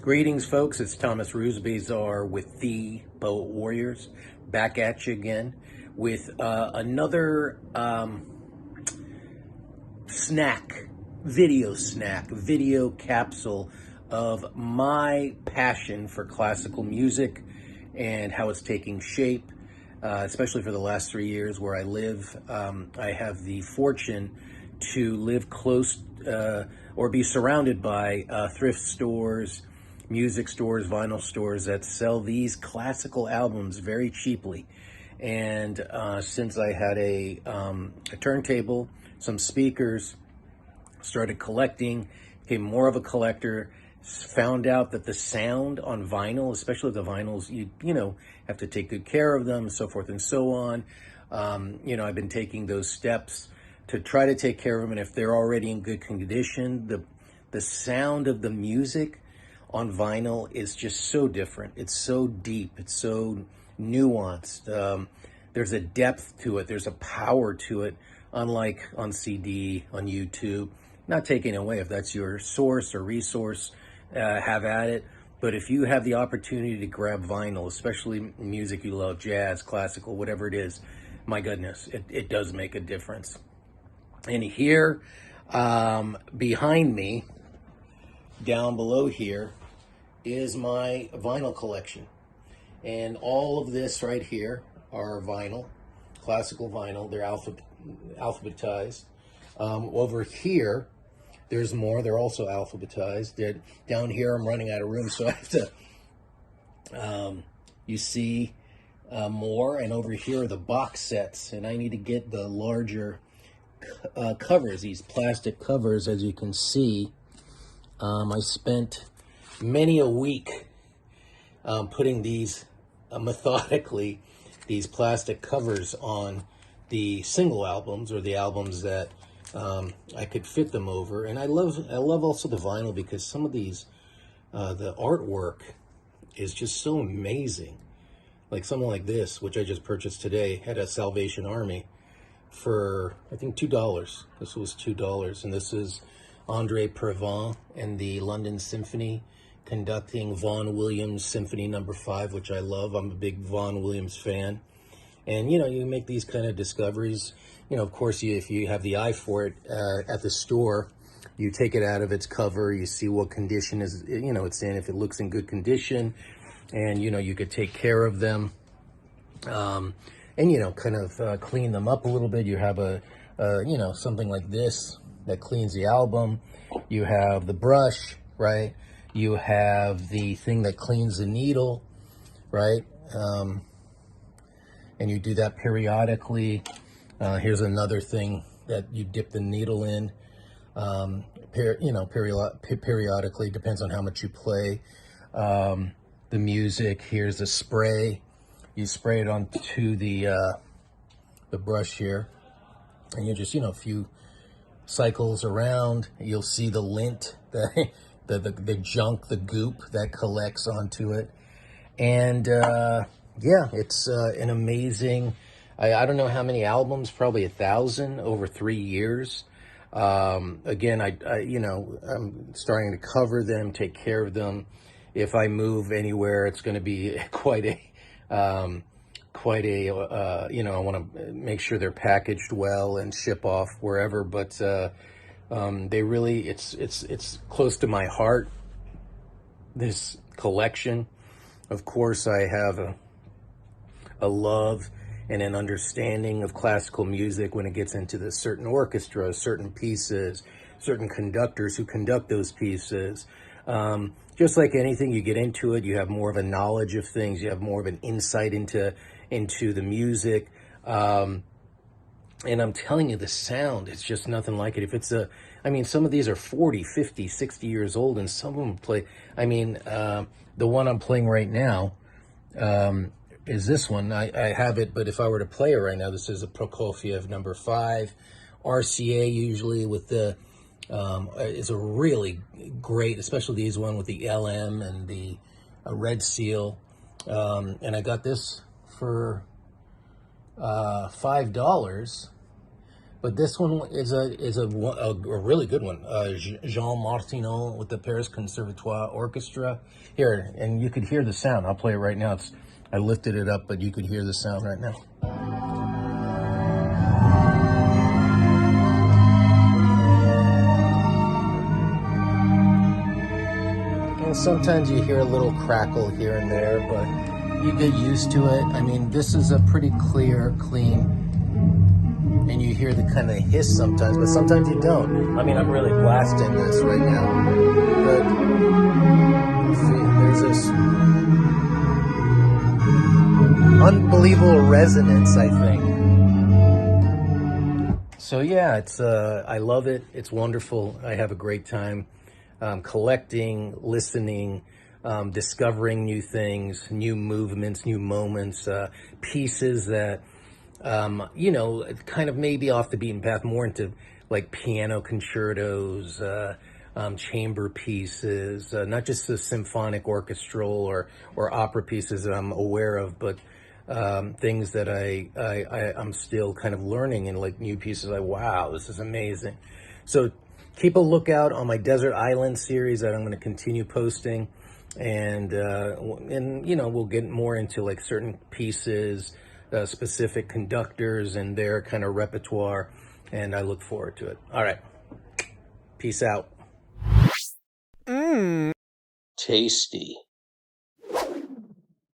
Greetings, folks. It's Thomas Rusbazar with the Poet Warriors, back at you again with another video capsule of my passion for classical music and how it's taking shape, especially for the last 3 years where I live. I have the fortune to live close or be surrounded by thrift stores, music stores, vinyl stores that sell these classical albums very cheaply. And since I had a turntable, some speakers, started collecting, became more of a collector, found out that the sound on vinyl, especially the vinyls, you know, have to take good care of them, so forth and so on. I've been taking those steps to try to take care of them, and if they're already in good condition, the sound of the music on vinyl is just so different. It's so deep. It's so nuanced. There's a depth to it. There's a power to it, unlike on CD, on YouTube. Not taking away if that's your source or resource, have at it. But if you have the opportunity to grab vinyl, especially music you love, jazz, classical, whatever it is, my goodness, it does make a difference. And here, behind me, down below here, is my vinyl collection. And all of this right here are vinyl, classical vinyl. They're alphabetized. Over here, there's more. They're also alphabetized. Down here, I'm running out of room, so I have to, you see more. And over here are the box sets. And I need to get the larger covers, these plastic covers, as you can see. I spent many a week putting these methodically, these plastic covers on the single albums or the albums that I could fit them over. And I love also the vinyl because some of these, the artwork is just so amazing. Like something like this, which I just purchased today at a Salvation Army for, I think, $2. This was $2. And this is Andre Previn and the London Symphony conducting Vaughan Williams Symphony No. 5, which I love. I'm a big Vaughan Williams fan. And, you make these kind of discoveries. Of course, if you have the eye for it at the store, you take it out of its cover, you see what condition it's in, if it looks in good condition, and, you could take care of them, and, kind of clean them up a little bit. You have something like this that cleans the album. You have the brush, right? You have the thing that cleans the needle, right? And you do that periodically. Here's another thing that you dip the needle in, periodically, depends on how much you play. The music, here's the spray. You spray it onto the brush here, and you just, a few cycles around. You'll see the lint, the junk, the goop that collects onto it. And yeah, it's an amazing, I don't know how many albums, probably 1,000 over 3 years. Again, I'm starting to cover them, take care of them. If I move anywhere, it's going to be quite a, I want to make sure they're packaged well and ship off wherever, but they really, it's close to my heart, this collection. Of course, I have a love and an understanding of classical music when it gets into the certain orchestras, certain pieces, certain conductors who conduct those pieces. Just like anything, you get into it, you have more of a knowledge of things, you have more of an insight into the music. And I'm telling you, the sound, it's just nothing like it. If it's some of these are 40, 50, 60 years old, and some of them play, the one I'm playing right now, is this one. I have it, but if I were to play it right now, this is a Prokofiev No. 5, RCA usually with the, is a really great, especially these one with the LM and the red seal. And I got this for $5 But this one is a really good one. Jean Martineau with the Paris Conservatoire Orchestra. Here, and you could hear the sound. I'll play it right now. I lifted it up, but you could hear the sound right now. And sometimes you hear a little crackle here and there, but you get used to it. I mean, this is a pretty clear, clean, and you hear the kind of hiss sometimes, but sometimes you don't. I mean, I'm really blasting this right now, but there's this unbelievable resonance, I think. So yeah, I love it. It's wonderful. I have a great time collecting, listening, discovering new things, new movements, new moments, pieces that kind of maybe off the beaten path, more into like piano concertos, chamber pieces, not just the symphonic, orchestral, or opera pieces that I'm aware of, but things that I'm still kind of learning, and like new pieces. Like, wow, this is amazing. So keep a lookout on my Desert Island series that I'm going to continue posting, and we'll get more into like certain pieces, specific conductors and their kind of repertoire, and I look forward to it. All right, peace out. Tasty.